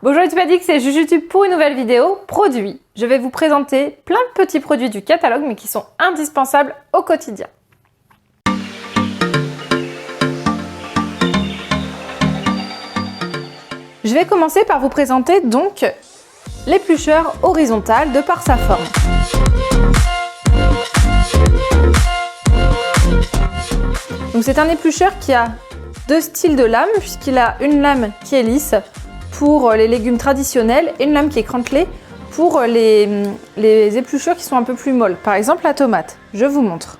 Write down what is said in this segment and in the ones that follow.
Bonjour YouTube, c'est JujuTube pour une nouvelle vidéo produit. Je vais vous présenter plein de petits produits du catalogue mais qui sont indispensables au quotidien. Je vais commencer par vous présenter donc l'éplucheur horizontal de par sa forme. Donc c'est un éplucheur qui a deux styles de lame puisqu'il a une lame qui est lisse pour les légumes traditionnels et une lame qui est crantelée pour les épluchures qui sont un peu plus molles. Par exemple la tomate, je vous montre.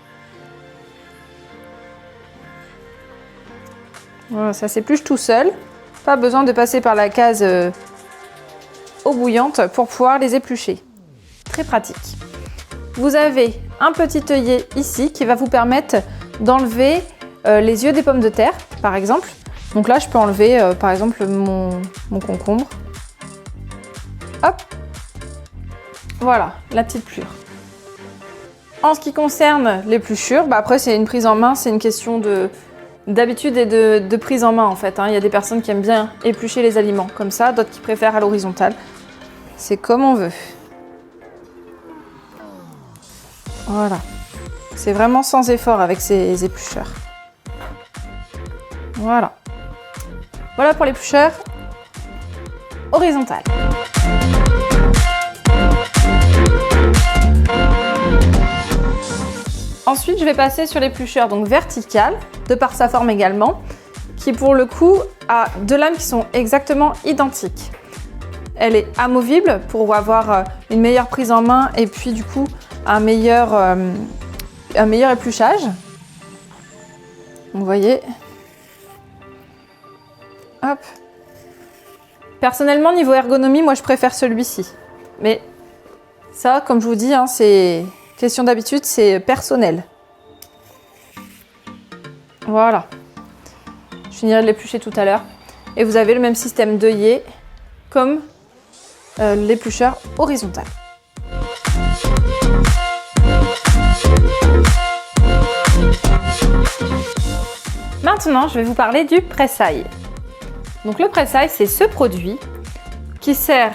Voilà, ça s'épluche tout seul. Pas besoin de passer par la case eau bouillante pour pouvoir les éplucher. Très pratique. Vous avez un petit œillet ici qui va vous permettre d'enlever les yeux des pommes de terre, par exemple. Donc là, je peux enlever, par exemple, mon concombre. Hop. Voilà, la petite plure. En ce qui concerne l'épluchure, après, c'est une prise en main, c'est une question d'habitude et de prise en main, en fait. Il y a des personnes qui aiment bien éplucher les aliments comme ça, d'autres qui préfèrent à l'horizontale. C'est comme on veut. Voilà. C'est vraiment sans effort avec ces éplucheurs. Voilà. Voilà pour l'éplucheur horizontal. Ensuite, je vais passer sur l'éplucheur donc vertical, de par sa forme également, qui pour le coup a deux lames qui sont exactement identiques. Elle est amovible pour avoir une meilleure prise en main et puis du coup un meilleur épluchage. Vous voyez. Hop. Personnellement, niveau ergonomie, moi je préfère celui-ci. Mais ça, comme je vous dis, c'est question d'habitude, c'est personnel. Voilà. Je finirai de l'éplucher tout à l'heure. Et vous avez le même système d'œillet comme l'éplucheur horizontal. Maintenant, je vais vous parler du pressail. Donc le pressail, c'est ce produit qui sert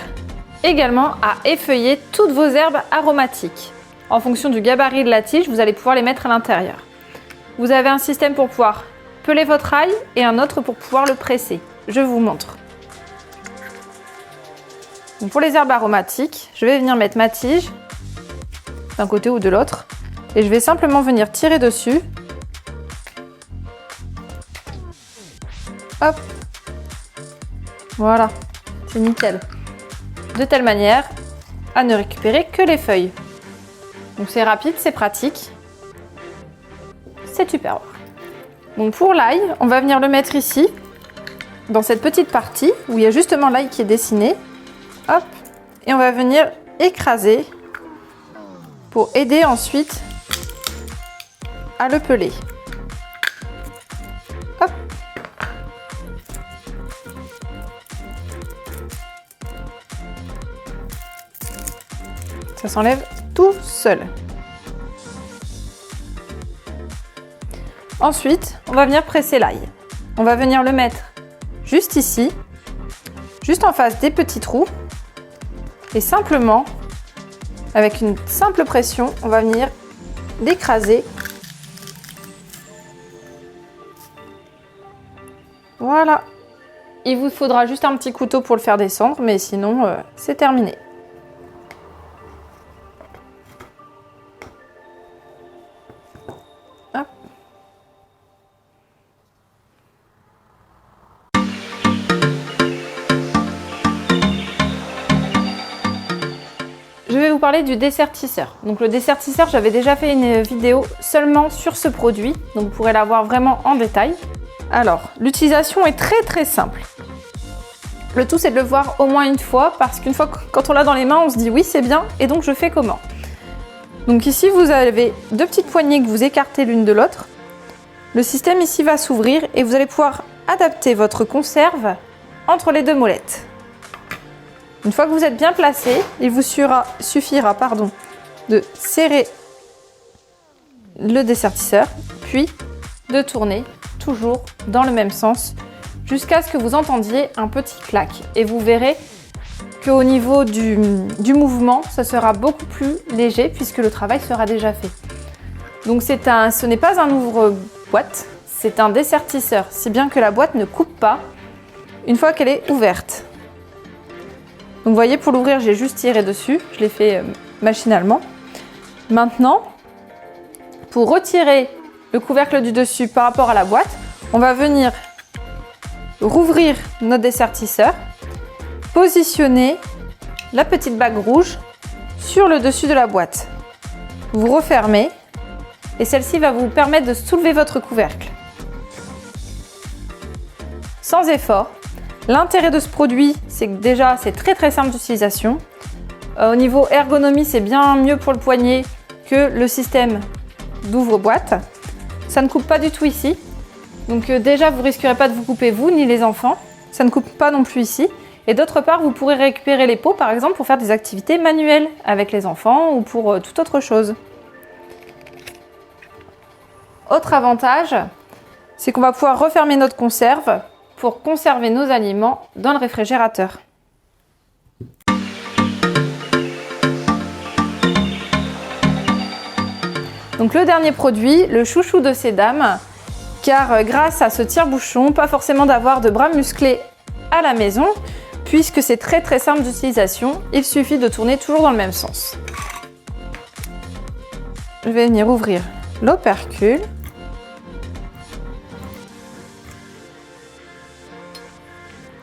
également à effeuiller toutes vos herbes aromatiques. En fonction du gabarit de la tige, vous allez pouvoir les mettre à l'intérieur. Vous avez un système pour pouvoir peler votre ail et un autre pour pouvoir le presser. Je vous montre. Donc pour les herbes aromatiques, je vais venir mettre ma tige d'un côté ou de l'autre et je vais simplement venir tirer dessus. Hop. Voilà, c'est nickel. De telle manière à ne récupérer que les feuilles. Donc c'est rapide, c'est pratique. C'est superbe. Donc pour l'ail, on va venir le mettre ici, dans cette petite partie où il y a justement l'ail qui est dessiné. Hop, et on va venir écraser pour aider ensuite à le peler. Hop. Ça s'enlève tout seul. Ensuite, on va venir presser l'ail. On va venir le mettre juste ici, juste en face des petits trous. Et simplement, avec une simple pression, on va venir l'écraser. Voilà. Il vous faudra juste un petit couteau pour le faire descendre, mais sinon, c'est terminé. Je vais vous parler du dessertisseur. Donc le dessertisseur, j'avais déjà fait une vidéo seulement sur ce produit, donc vous pourrez la voir vraiment en détail. Alors, l'utilisation est très simple. Le tout, c'est de le voir au moins une fois, parce qu'une fois, quand on l'a dans les mains, on se dit oui, c'est bien, et donc je fais comment? Donc ici, vous avez deux petites poignées que vous écartez l'une de l'autre. Le système ici va s'ouvrir et vous allez pouvoir adapter votre conserve entre les deux molettes. Une fois que vous êtes bien placé, il vous suffira de serrer le dessertisseur, puis de tourner toujours dans le même sens jusqu'à ce que vous entendiez un petit clac. Et vous verrez qu'au niveau du mouvement, ça sera beaucoup plus léger puisque le travail sera déjà fait. Donc ce n'est pas un ouvre-boîte, c'est un dessertisseur, si bien que la boîte ne coupe pas une fois qu'elle est ouverte. Donc vous voyez, pour l'ouvrir, j'ai juste tiré dessus, je l'ai fait machinalement. Maintenant, pour retirer le couvercle du dessus par rapport à la boîte, on va venir rouvrir notre dessertisseur, positionner la petite bague rouge sur le dessus de la boîte. Vous refermez et celle-ci va vous permettre de soulever votre couvercle. Sans effort. L'intérêt de ce produit, c'est que déjà c'est très simple d'utilisation. Au niveau ergonomie, c'est bien mieux pour le poignet que le système d'ouvre-boîte. Ça ne coupe pas du tout ici. Donc déjà, vous ne risquerez pas de vous couper vous ni les enfants. Ça ne coupe pas non plus ici. Et d'autre part, vous pourrez récupérer les peaux, par exemple, pour faire des activités manuelles avec les enfants ou pour toute autre chose. Autre avantage, c'est qu'on va pouvoir refermer notre conserve pour conserver nos aliments dans le réfrigérateur. Donc le dernier produit, le chouchou de ces dames, car grâce à ce tire-bouchon, pas forcément d'avoir de bras musclés à la maison, puisque c'est très simple d'utilisation, il suffit de tourner toujours dans le même sens. Je vais venir ouvrir l'opercule.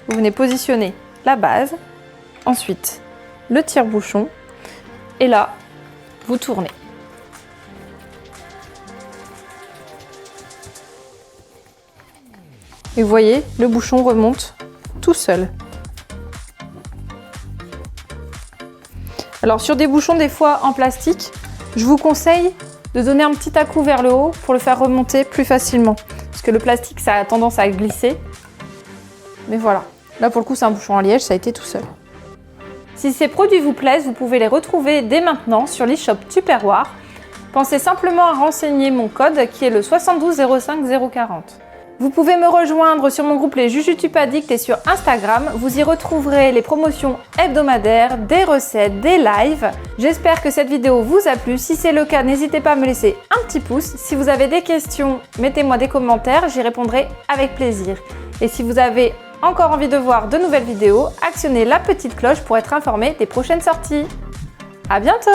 Vous venez positionner la base, ensuite le tire-bouchon, et là, vous tournez. Et vous voyez, le bouchon remonte tout seul. Alors sur des bouchons des fois en plastique, je vous conseille de donner un petit à-coup vers le haut pour le faire remonter plus facilement. Parce que le plastique, ça a tendance à glisser. Mais voilà, là pour le coup c'est un bouchon en liège, ça a été tout seul. Si ces produits vous plaisent, vous pouvez les retrouver dès maintenant sur l'e-shop Tupperware. Pensez simplement à renseigner mon code qui est le 72 05 040. Vous pouvez me rejoindre sur mon groupe Les Jujutube Addicts et sur Instagram. Vous y retrouverez les promotions hebdomadaires, des recettes, des lives. J'espère que cette vidéo vous a plu. Si c'est le cas, n'hésitez pas à me laisser un petit pouce. Si vous avez des questions, mettez-moi des commentaires, j'y répondrai avec plaisir. Et si vous avez encore envie de voir de nouvelles vidéos, actionnez la petite cloche pour être informé des prochaines sorties. À bientôt!